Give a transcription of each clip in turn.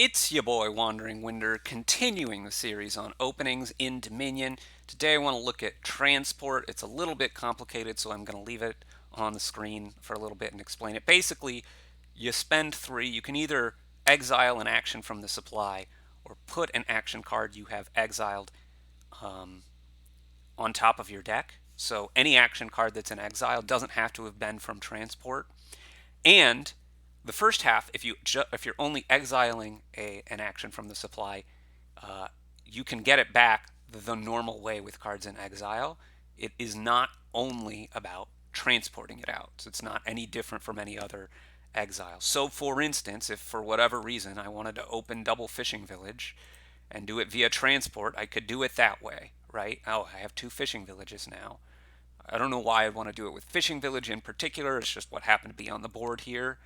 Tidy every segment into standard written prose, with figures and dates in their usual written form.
It's your boy Wandering Winder, continuing the series on openings in Dominion. Today I want to look at transport. It's a little bit complicated, so I'm going to leave it on the screen for a little bit and explain it. Basically, you spend 3. You can either exile an action from the supply or put an action card you have exiled um, on top of your deck. So any action card that's in exile doesn't have to have been from transport. And the first half, if you're only exiling an action from the supply, uh, you can get it back the normal way with cards in exile. It is not only about transporting it out. So it's not any different from any other exile. So for instance, if for whatever reason I wanted to open Double Fishing Village and do it via transport, I could do it that way, right? Oh, I have 2 fishing villages now. I don't know why I'd want to do it with Fishing Village in particular. It's just what happened to be on the board here.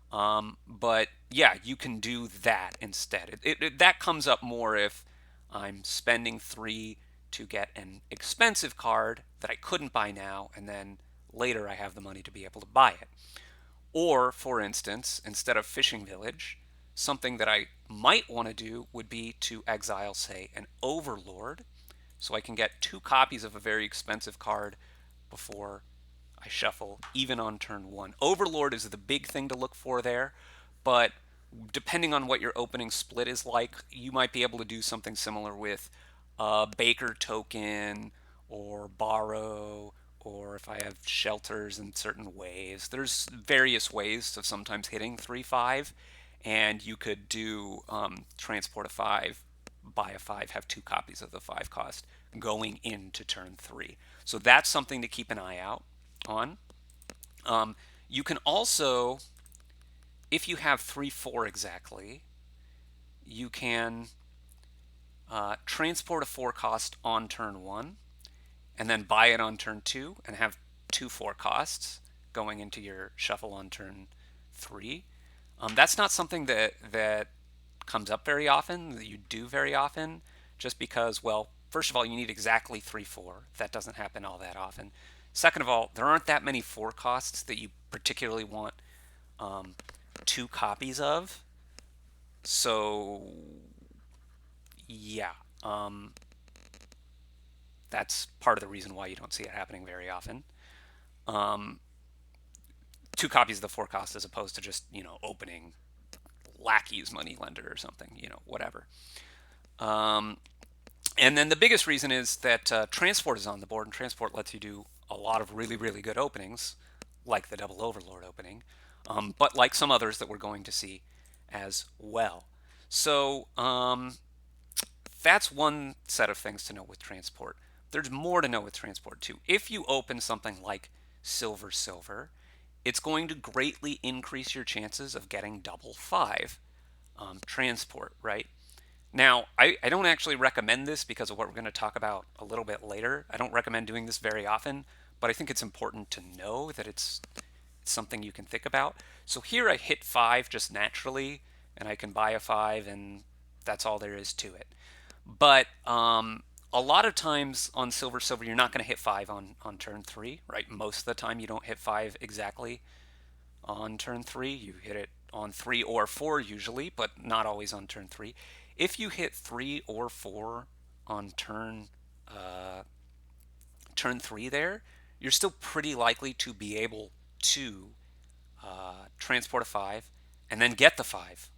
But yeah, you can do that instead. That comes up more if I'm spending 3 to get an expensive card that I couldn't buy now, and then later I have the money to be able to buy it. Or, for instance, instead of Fishing Village, something that I might want to do would be to exile, say, an Overlord, so I can get 2 copies of a very expensive card before I shuffle, even on turn 1. Overlord is the big thing to look for there, but depending on what your opening split is like, you might be able to do something similar with Baker Token or Borrow, or if I have shelters in certain ways. There's various ways of sometimes hitting 3-5, and you could do transport a 5, buy a 5, have 2 copies of the 5 cost going into turn 3. So that's something to keep an eye out on. You can also, if you have 3-4 exactly, you can transport a 4 cost on turn 1 and then buy it on turn 2 and have 2 4 costs going into your shuffle on turn 3. That's not something that comes up very often, that you do very often, just because, well, first of all, you need exactly 3-4. That doesn't happen all that often. Second of all, there aren't that many 4 costs that you particularly want 2 copies of. So, yeah, that's part of the reason why you don't see it happening very often. 2 copies of the 4 cost as opposed to just, opening Lackey's Moneylender or something, whatever. And then the biggest reason is that transport is on the board, and transport lets you do a lot of really, really good openings, like the Double Overlord opening, but like some others that we're going to see as well. So that's one set of things to know with transport. There's more to know with transport too. If you open something like Silver Silver, it's going to greatly increase your chances of getting double 5 transport, right? Now, I don't actually recommend this because of what we're going to talk about a little bit later. I don't recommend doing this very often, but I think it's important to know that it's something you can think about. So here I hit 5 just naturally, and I can buy a 5, and that's all there is to it. But a lot of times on Silver Silver, you're not going to hit 5 on turn 3, right? Most of the time, you don't hit 5 exactly on turn 3. You hit it on 3 or 4 usually, but not always on turn 3. If you hit 3 or 4 on turn 3 there, you're still pretty likely to be able to transport a 5 and then get the 5.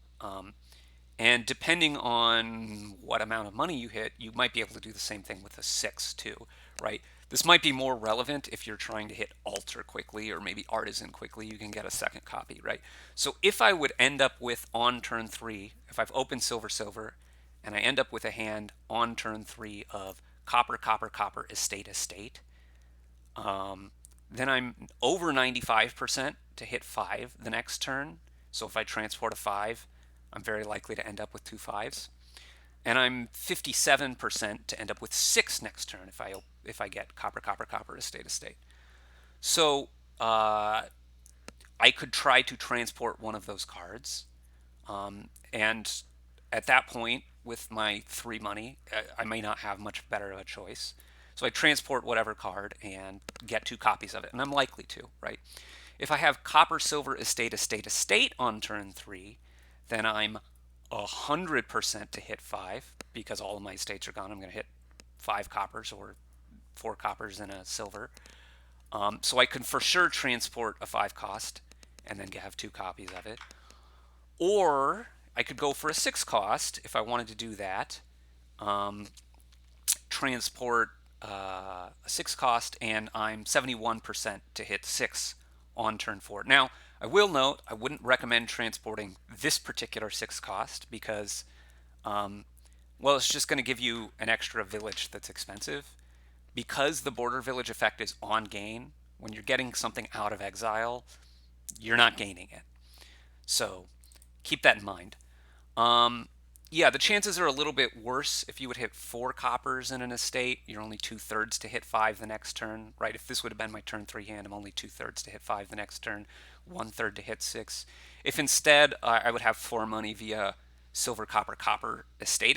And depending on what amount of money you hit, you might be able to do the same thing with a 6 too, right? This might be more relevant if you're trying to hit Altar quickly or maybe Artisan quickly. You can get a second copy, right? So if I would end up with on turn 3, if I've opened Silver Silver and I end up with a hand on turn 3 of Copper, Copper, Copper, Estate, Estate, then I'm over 95% to hit 5 the next turn. So if I transport a 5, I'm very likely to end up with 2 5s. And I'm 57% to end up with 6 next turn if I get Copper, Copper, Copper, Estate, Estate. So I could try to transport one of those cards. And at that point, with my 3 money, I may not have much better of a choice. So I transport whatever card and get 2 copies of it, and I'm likely to, right? If I have Copper, Silver, Estate, Estate, Estate on turn 3, then I'm 100% to hit 5 because all of my estates are gone. I'm going to hit 5 coppers or 4 coppers and a silver. So I can for sure transport a 5 cost and then have 2 copies of it. Or I could go for a 6 cost if I wanted to do that. Transport a 6 cost, and I'm 71% to hit 6 on turn 4. Now, I will note I wouldn't recommend transporting this particular 6 cost because, well, it's just going to give you an extra village that's expensive. Because the border village effect is on gain, when you're getting something out of exile, you're not gaining it. So keep that in mind. Yeah, the chances are a little bit worse if you would hit 4 coppers in an estate. You're only 2/3 to hit 5 the next turn, right? If this would have been my turn 3 hand, I'm only 2/3 to hit 5 the next turn, 1/3 to hit 6. If instead I would have 4 money via silver, copper, copper, estate,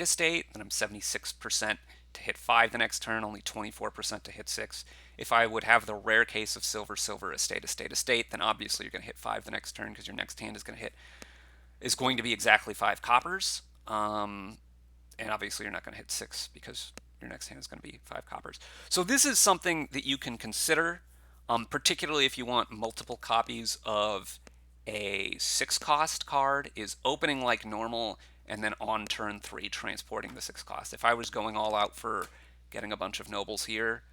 then I'm 76% to hit 5 the next turn, only 24% to hit 6. If I would have the rare case of silver, silver, estate, then obviously you're going to hit 5 the next turn because your next hand is going to be exactly 5 coppers. And obviously you're not going to hit 6 because your next hand is going to be 5 coppers. So this is something that you can consider, particularly if you want multiple copies of a 6 cost card, is opening like normal and then on turn 3 transporting the 6 cost. If I was going all out for getting a bunch of nobles here,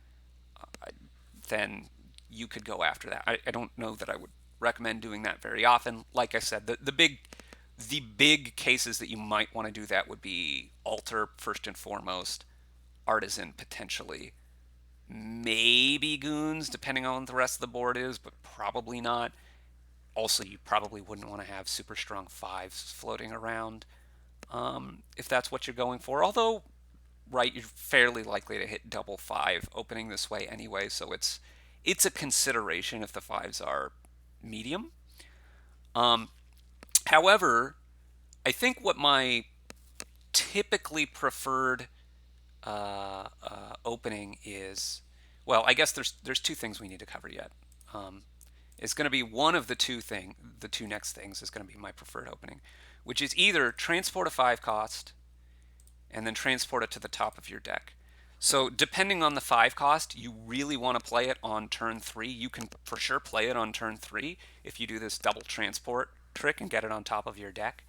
then you could go after that. I don't know that I would recommend doing that very often. Like I said, the big cases that you might want to do that would be altar first and foremost, artisan potentially, maybe goons depending on what the rest of the board is, but probably not. Also, you probably wouldn't want to have super strong 5s floating around if that's what you're going for. Although, right, you're fairly likely to hit double 5 opening this way anyway, so it's a consideration if the 5s are medium. However, I think what my typically preferred opening is, well, I guess there's 2 things we need to cover yet. It's going to be one of the two next things is going to be my preferred opening, which is either transport a 5 cost and then transport it to the top of your deck. So depending on the 5 cost, you really want to play it on turn 3. You can for sure play it on turn 3 if you do this double transport trick and get it on top of your deck.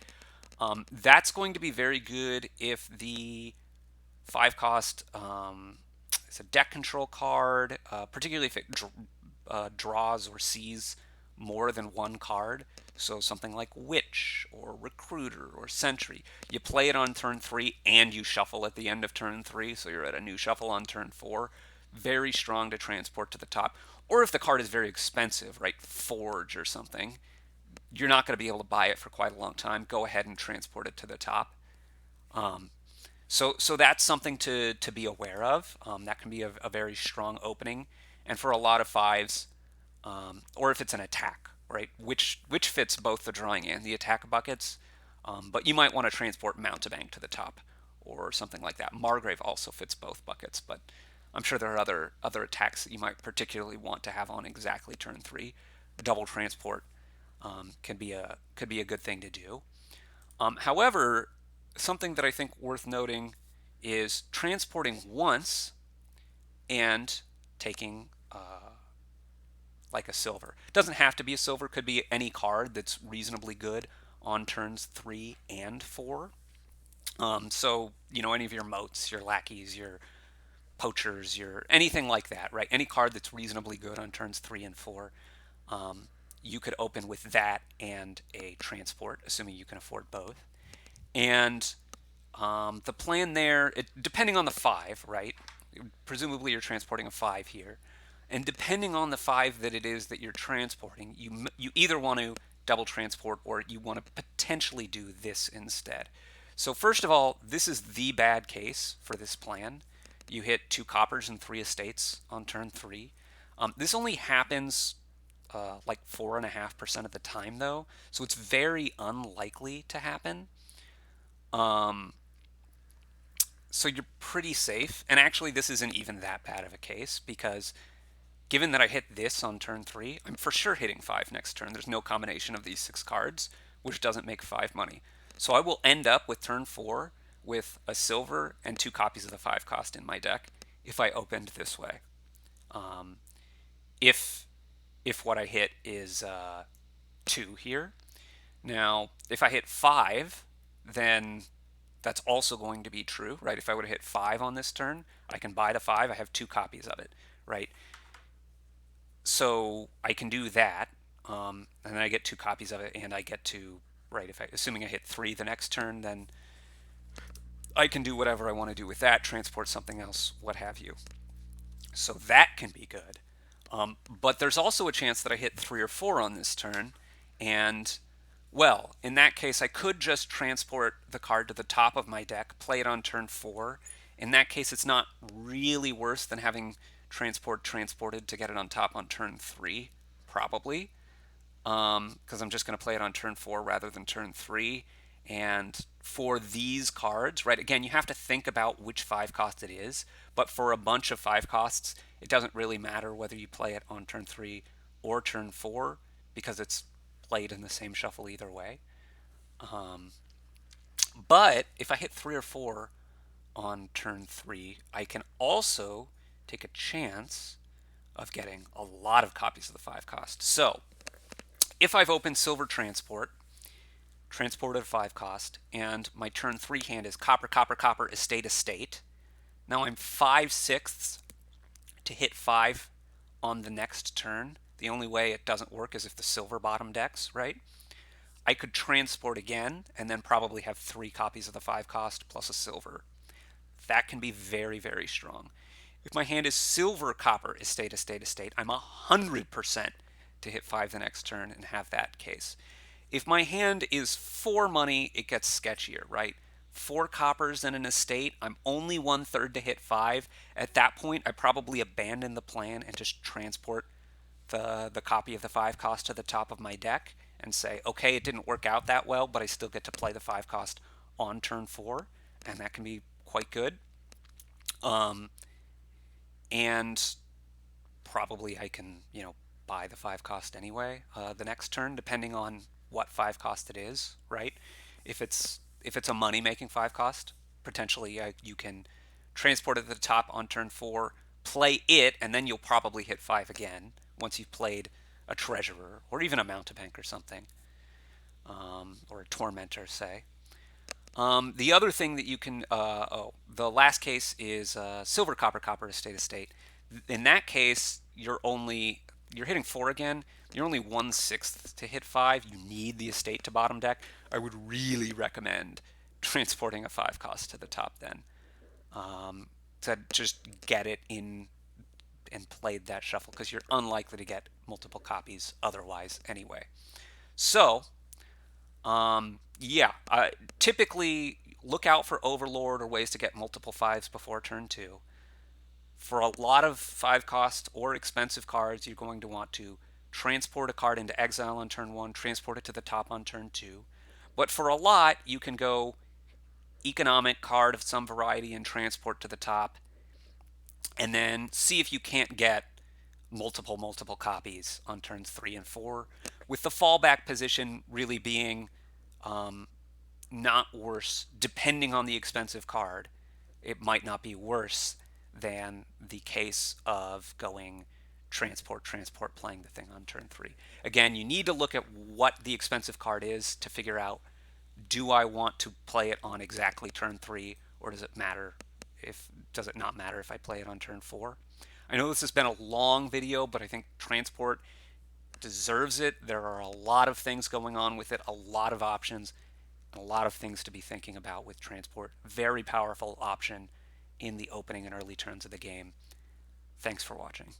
That's going to be very good if the 5 cost is a deck control card, particularly if it draws or sees more than one card. So something like Witch or Recruiter or Sentry. You play it on turn 3 and you shuffle at the end of turn 3, so you're at a new shuffle on turn 4. Very strong to transport to the top. Or if the card is very expensive, right, Forge or something, you're not going to be able to buy it for quite a long time. Go ahead and transport it to the top. So that's something to be aware of. That can be a very strong opening. And for a lot of 5s, or if it's an attack, right, which fits both the drawing and the attack buckets. But you might want to transport Mountebank to the top or something like that. Margrave also fits both buckets, but I'm sure there are other attacks that you might particularly want to have on exactly turn 3. Double transport could be a good thing to do. However, something that I think worth noting is transporting once and taking like a silver. It doesn't have to be a silver, could be any card that's reasonably good on turns 3 and 4. So, any of your moats, your lackeys, your poachers, your anything like that, right? Any card that's reasonably good on turns 3 and 4, you could open with that and a transport, assuming you can afford both. And the plan there, depending on the 5, right? Presumably you're transporting a 5 here. And depending on the 5 that it is that you're transporting, you either want to double transport or you want to potentially do this instead. So first of all, this is the bad case for this plan. You hit 2 coppers and 3 estates on turn 3. This only happens like 4.5% of the time, though, so it's very unlikely to happen. So you're pretty safe. And actually, this isn't even that bad of a case because given that I hit this on turn 3, I'm for sure hitting 5 next turn. There's no combination of these 6 cards, which doesn't make 5 money. So I will end up with turn 4 with a silver and 2 copies of the 5 cost in my deck if I opened this way. Um, if if what I hit is 2 here. Now, if I hit 5, then that's also going to be true, right? If I would have hit 5 on this turn, I can buy the 5. I have 2 copies of it, right? So I can do that, and then I get 2 copies of it, and I get to, right, if I, assuming I hit 3 the next turn, then I can do whatever I want to do with that, transport something else, what have you. So that can be good. But there's also a chance that I hit 3 or 4 on this turn, and well, in that case, I could just transport the card to the top of my deck, play it on turn 4. In that case, it's not really worse than having transported to get it on top on turn 3, probably, because I'm just going to play it on turn 4 rather than turn 3. And for these cards, right, again, you have to think about which 5 cost it is, but for a bunch of 5 costs, it doesn't really matter whether you play it on turn 3 or turn 4 because it's played in the same shuffle either way. But if I hit 3 or 4 on turn 3, I can also take a chance of getting a lot of copies of the 5 cost. So if I've opened Silver transported 5 cost, and my turn 3 hand is copper, copper, copper, estate, estate. Now I'm 5/6 to hit 5 on the next turn. The only way it doesn't work is if the silver bottom decks, right? I could transport again and then probably have 3 copies of the 5 cost plus a silver. That can be very, very strong. If my hand is silver, copper, estate, estate, estate, I'm 100% to hit 5 the next turn and have that case. If my hand is 4 money, it gets sketchier, right? 4 coppers and an estate, I'm only 1/3 to hit 5. At that point, I probably abandon the plan and just transport the copy of the 5 cost to the top of my deck and say, okay, it didn't work out that well, but I still get to play the 5 cost on turn 4, and that can be quite good. And probably I can, buy the 5 cost anyway the next turn, depending on what 5 cost it is, right? If it's a money making 5 cost, potentially you can transport it to the top on turn 4, play it, and then you'll probably hit 5 again once you've played a treasurer or even a mountebank or something, or a tormentor, say. The other thing that you can, the last case is silver, copper, copper, estate, estate. In that case, you're hitting 4 again. You're only 1/6 to hit 5. You need the estate to bottom deck. I would really recommend transporting a 5 cost to the top then, to just get it in and played that shuffle because you're unlikely to get multiple copies otherwise anyway. So yeah, typically look out for Overlord or ways to get multiple 5s before turn 2. For a lot of 5 cost or expensive cards, you're going to want to transport a card into exile on turn 1, transport it to the top on turn 2. But for a lot, you can go economic card of some variety and transport to the top, and then see if you can't get multiple copies on turns 3 and 4, with the fallback position really being not worse, depending on the expensive card. It might not be worse than the case of going transport, transport, playing the thing on turn 3. Again, you need to look at what the expensive card is to figure out, do I want to play it on exactly turn 3, or does it not matter if I play it on turn 4? I know this has been a long video, but I think transport deserves it. There are a lot of things going on with it, a lot of options, and a lot of things to be thinking about with transport. Very powerful option in the opening and early turns of the game. Thanks for watching.